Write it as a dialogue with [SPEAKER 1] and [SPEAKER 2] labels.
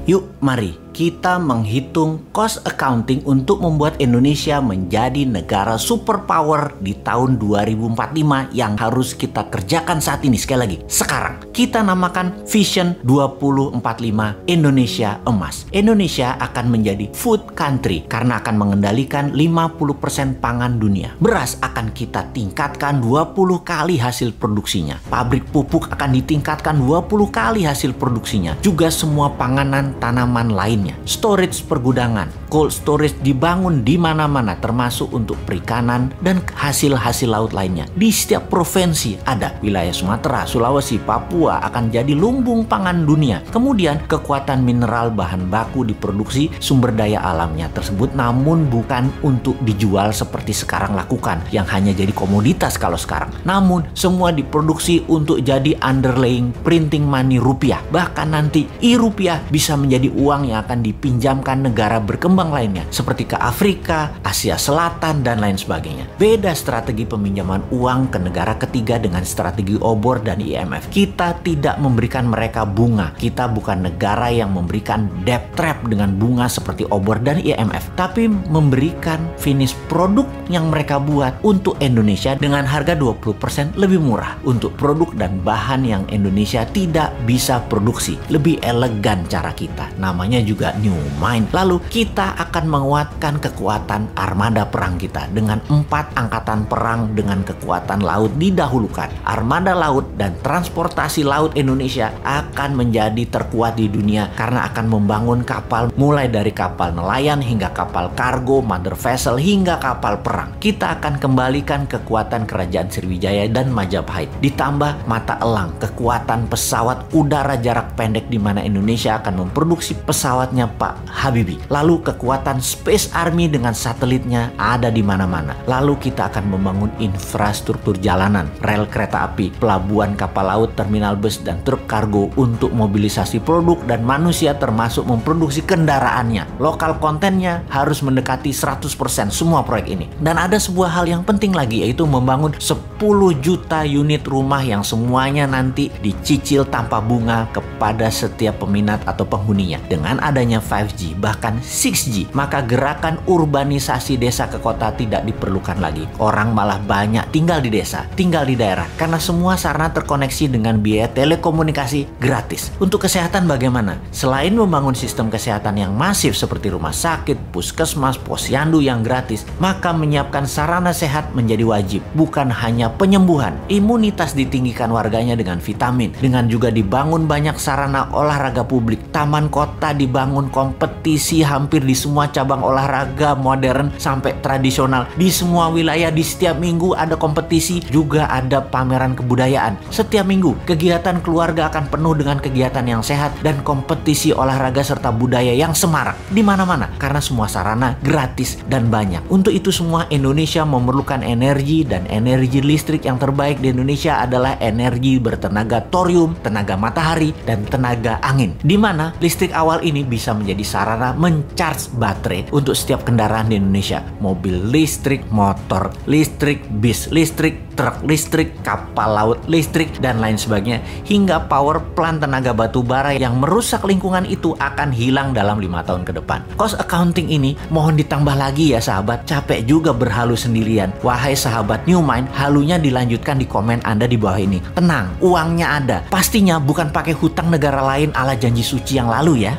[SPEAKER 1] Yuk, mari kita menghitung cost accounting untuk membuat Indonesia menjadi negara superpower di tahun 2045 yang harus kita kerjakan saat ini. Sekali lagi, sekarang kita namakan Vision 2045 Indonesia Emas. Indonesia akan menjadi food country karena akan mengendalikan 50% pangan dunia. Beras akan kita tingkatkan 20 kali hasil produksinya. Pabrik pupuk akan ditingkatkan 20 kali hasil produksinya. Juga semua panganan tanaman lainnya. Storage pergudangan, cold storage dibangun di mana-mana termasuk untuk perikanan dan hasil-hasil laut lainnya. Di setiap provinsi ada. Wilayah Sumatera, Sulawesi, Papua akan jadi lumbung pangan dunia. Kemudian kekuatan mineral bahan baku diproduksi sumber daya alamnya tersebut, namun bukan untuk dijual seperti sekarang lakukan yang hanya jadi komoditas kalau sekarang. Namun semua diproduksi untuk jadi underlying printing money rupiah. Bahkan nanti rupiah bisa menjadi uang yang akan dipinjamkan negara berkembang lainnya seperti ke Afrika, Asia Selatan, dan lain sebagainya. Beda strategi peminjaman uang ke negara ketiga dengan strategi obor dan IMF. Kita tidak memberikan mereka bunga. Kita bukan negara yang memberikan debt trap dengan bunga seperti obor dan IMF, tapi memberikan finish produk yang mereka buat untuk Indonesia dengan harga 20% lebih murah untuk produk dan bahan yang Indonesia tidak bisa produksi. Lebih elegan cara kita. Namanya juga New Mind. Lalu kita akan menguatkan kekuatan armada perang kita dengan 4 angkatan perang dengan kekuatan laut didahulukan. Armada laut dan transportasi laut Indonesia akan menjadi terkuat di dunia karena akan membangun kapal mulai dari kapal nelayan hingga kapal kargo, mother vessel hingga kapal perang. Kita akan kembalikan kekuatan kerajaan Sriwijaya dan Majapahit. Ditambah mata elang kekuatan pesawat udara jarak pendek di mana Indonesia akan memproduksi pesawatnya Pak Habibie. Lalu kekuatan Space Army dengan satelitnya ada di mana-mana. Lalu kita akan membangun infrastruktur jalanan, rel kereta api, pelabuhan kapal laut, terminal bus, dan truk kargo untuk mobilisasi produk dan manusia termasuk memproduksi kendaraannya. Lokal kontennya harus mendekati 100% semua proyek ini. Dan ada sebuah hal yang penting lagi, yaitu membangun 10 juta unit rumah yang semuanya nanti dicicil tanpa bunga kepada setiap peminat atau penghuninya. Dengan adanya 5G bahkan 6G, maka gerakan urbanisasi desa ke kota tidak diperlukan lagi. Orang malah banyak tinggal di desa, tinggal di daerah karena semua sarana terkoneksi dengan biaya telekomunikasi gratis. Untuk kesehatan bagaimana? Selain membangun sistem kesehatan yang masif seperti rumah sakit, puskesmas, posyandu yang gratis, maka menyiapkan sarana sehat menjadi wajib. Bukan hanya penyembuhan, imunitas ditinggikan warganya dengan vitamin, dengan juga dibangun banyak sarana olahraga publik. Taman kota dibangun kompetisi hampir di semua cabang olahraga modern sampai tradisional. Di semua wilayah di setiap minggu ada kompetisi, juga ada pameran kebudayaan. Setiap minggu kegiatan keluarga akan penuh dengan kegiatan yang sehat dan kompetisi olahraga serta budaya yang semarak di mana-mana karena semua sarana gratis dan banyak. Untuk itu semua Indonesia memerlukan energi, dan energi listrik yang terbaik di Indonesia adalah energi bertenaga thorium, tenaga matahari, dan tenaga angin. Di mana listrik awal ini bisa menjadi sarana mencharge baterai untuk setiap kendaraan di Indonesia. Mobil listrik, motor listrik, bis listrik, truk listrik, kapal laut listrik, dan lain sebagainya. Hingga power plant tenaga batu bara yang merusak lingkungan itu akan hilang dalam 5 tahun ke depan. Cost accounting ini mohon ditambah lagi ya sahabat. Capek juga berhalu sendirian. Wahai sahabat New Mind, halunya dilanjutkan di komen Anda di bawah ini. Tenang, uangnya ada. Pastinya bukan pakai hutang negara lain ala janji suci yang lalu ya.